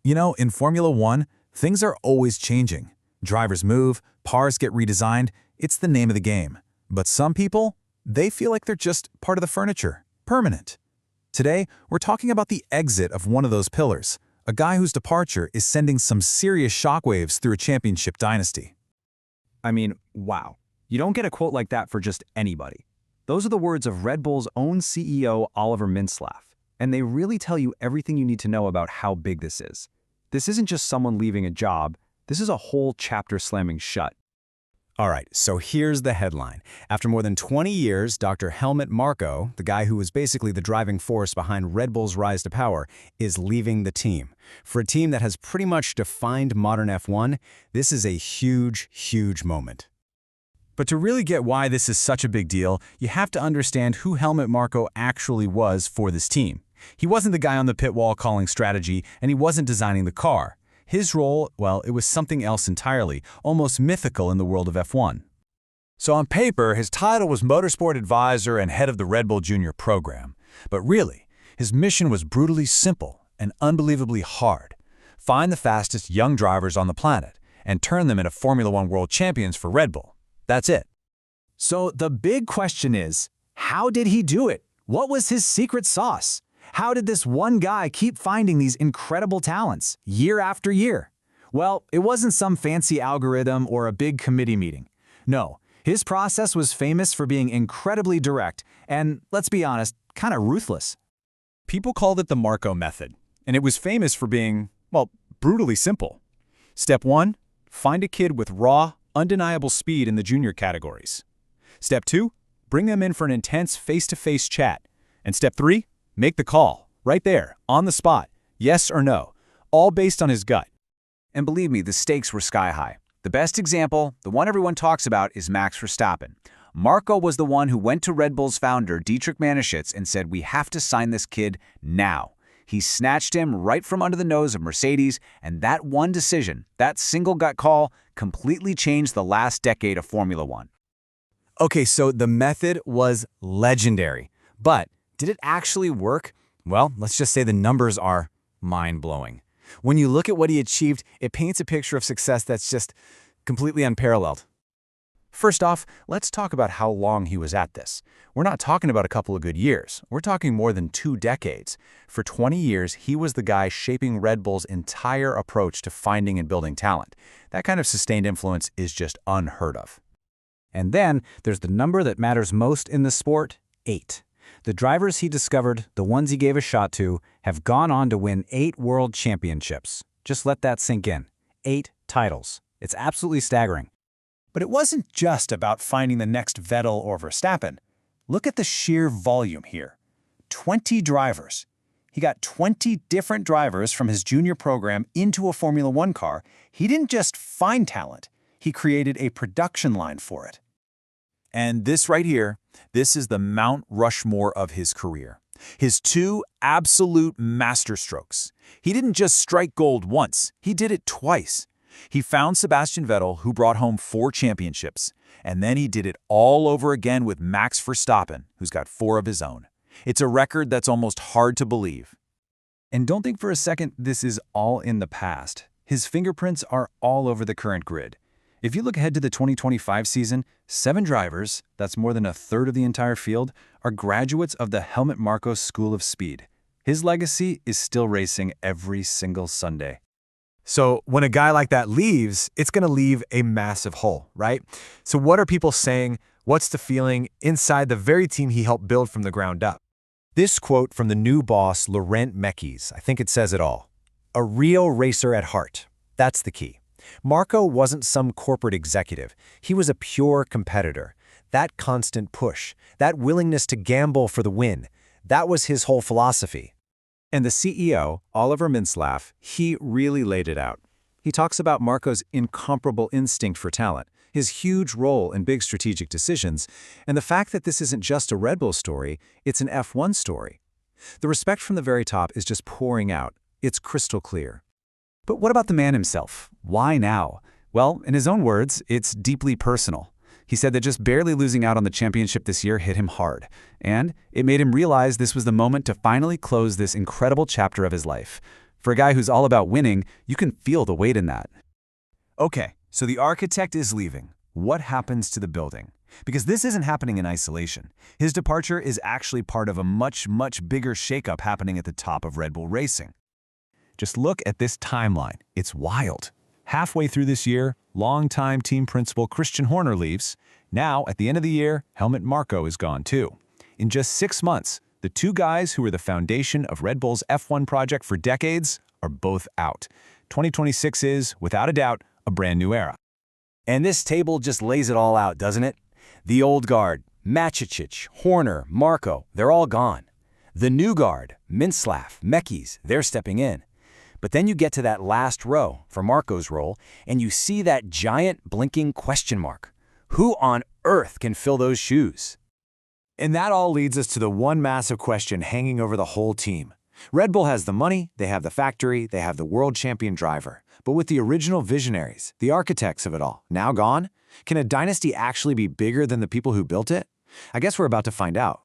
You know, in Formula One, things are always changing. Drivers move, cars get redesigned, it's the name of the game. But some people, they feel like they're just part of the furniture, permanent. Today, we're talking about the exit of one of those pillars, a guy whose departure is sending some serious shockwaves through a championship dynasty. I mean, wow. You don't get a quote like that for just anybody. Those are the words of Red Bull's own CEO, Oliver Mintzlaff, and they really tell you everything you need to know about how big this is. This isn't just someone leaving a job, this is a whole chapter slamming shut. All right, so here's the headline. After more than 20 years, Dr. Helmut Marko, the guy who was basically the driving force behind Red Bull's rise to power, is leaving the team. For a team that has pretty much defined modern F1, this is a huge, huge moment. But to really get why this is such a big deal, you have to understand who Helmut Marko actually was for this team. He wasn't the guy on the pit wall calling strategy, and he wasn't designing the car. His role, well, it was something else entirely, almost mythical in the world of F1. So on paper, his title was Motorsport Advisor and head of the Red Bull Junior program. But really, his mission was brutally simple and unbelievably hard. Find the fastest young drivers on the planet and turn them into Formula One world champions for Red Bull. That's it. So the big question is, how did he do it? What was his secret sauce? How did this one guy keep finding these incredible talents year after year? Well, it wasn't some fancy algorithm or a big committee meeting. No, his process was famous for being incredibly direct and, let's be honest, kind of ruthless. People called it the Marko method, and it was famous for being, well, brutally simple. Step 1, find a kid with raw, undeniable speed in the junior categories. Step 2, bring them in for an intense face-to-face chat. And step 3, make the call, right there, on the spot, yes or no, all based on his gut. And believe me, the stakes were sky high. The best example, the one everyone talks about, is Max Verstappen. Marko was the one who went to Red Bull's founder, Dietrich Mateschitz, and said, "We have to sign this kid now." He snatched him right from under the nose of Mercedes, and that one decision, that single gut call, completely changed the last decade of Formula One. Okay, so the method was legendary, but did it actually work? Well, let's just say the numbers are mind-blowing. When you look at what he achieved, it paints a picture of success that's just completely unparalleled. First off, let's talk about how long he was at this. We're not talking about a couple of good years. We're talking more than 2 decades. For 20 years, he was the guy shaping Red Bull's entire approach to finding and building talent. That kind of sustained influence is just unheard of. And then there's the number that matters most in the sport, 8. The drivers he discovered, the ones he gave a shot to, have gone on to win 8 world championships. Just let that sink in. 8 titles. It's absolutely staggering. But it wasn't just about finding the next Vettel or Verstappen. Look at the sheer volume here. 20 drivers. He got 20 different drivers from his junior program into a Formula One car. He didn't just find talent. He created a production line for it. And this right here, this is the Mount Rushmore of his career. His 2 absolute masterstrokes. He didn't just strike gold once, he did it twice. He found Sebastian Vettel, who brought home 4 championships, and then he did it all over again with Max Verstappen, who's got 4 of his own. It's a record that's almost hard to believe. And don't think for a second this is all in the past. His fingerprints are all over the current grid. If you look ahead to the 2025 season, 7 drivers, that's more than a third of the entire field, are graduates of the Helmut Marko School of Speed. His legacy is still racing every single Sunday. So when a guy like that leaves, it's going to leave a massive hole, right? So what are people saying? What's the feeling inside the very team he helped build from the ground up? This quote from the new boss, Laurent Mekies, I think it says it all. A real racer at heart. That's the key. Marko wasn't some corporate executive. He was a pure competitor. That constant push, that willingness to gamble for the win, that was his whole philosophy. And the CEO, Oliver Mintzlaff, he really laid it out. He talks about Marko's incomparable instinct for talent, his huge role in big strategic decisions, and the fact that this isn't just a Red Bull story, it's an F1 story. The respect from the very top is just pouring out. It's crystal clear. But what about the man himself? Why now? Well, in his own words, it's deeply personal. He said that just barely losing out on the championship this year hit him hard, and it made him realize this was the moment to finally close this incredible chapter of his life. For a guy who's all about winning, you can feel the weight in that. Okay, so the architect is leaving. What happens to the building? Because this isn't happening in isolation. His departure is actually part of a much, much bigger shakeup happening at the top of Red Bull Racing. Just look at this timeline. It's wild. Halfway through this year, longtime team principal Christian Horner leaves. Now, at the end of the year, Helmut Marko is gone too. In just 6 months, the two guys who were the foundation of Red Bull's F1 project for decades are both out. 2026 is, without a doubt, a brand new era. And this table just lays it all out, doesn't it? The old guard, Macic, Horner, Marko, they're all gone. The new guard, Mintzlaff, Mekis, they're stepping in. But then you get to that last row for Marko's role, and you see that giant blinking question mark. Who on earth can fill those shoes? And that all leads us to the one massive question hanging over the whole team. Red Bull has the money, they have the factory, they have the world champion driver. But with the original visionaries, the architects of it all, now gone, can a dynasty actually be bigger than the people who built it? I guess we're about to find out.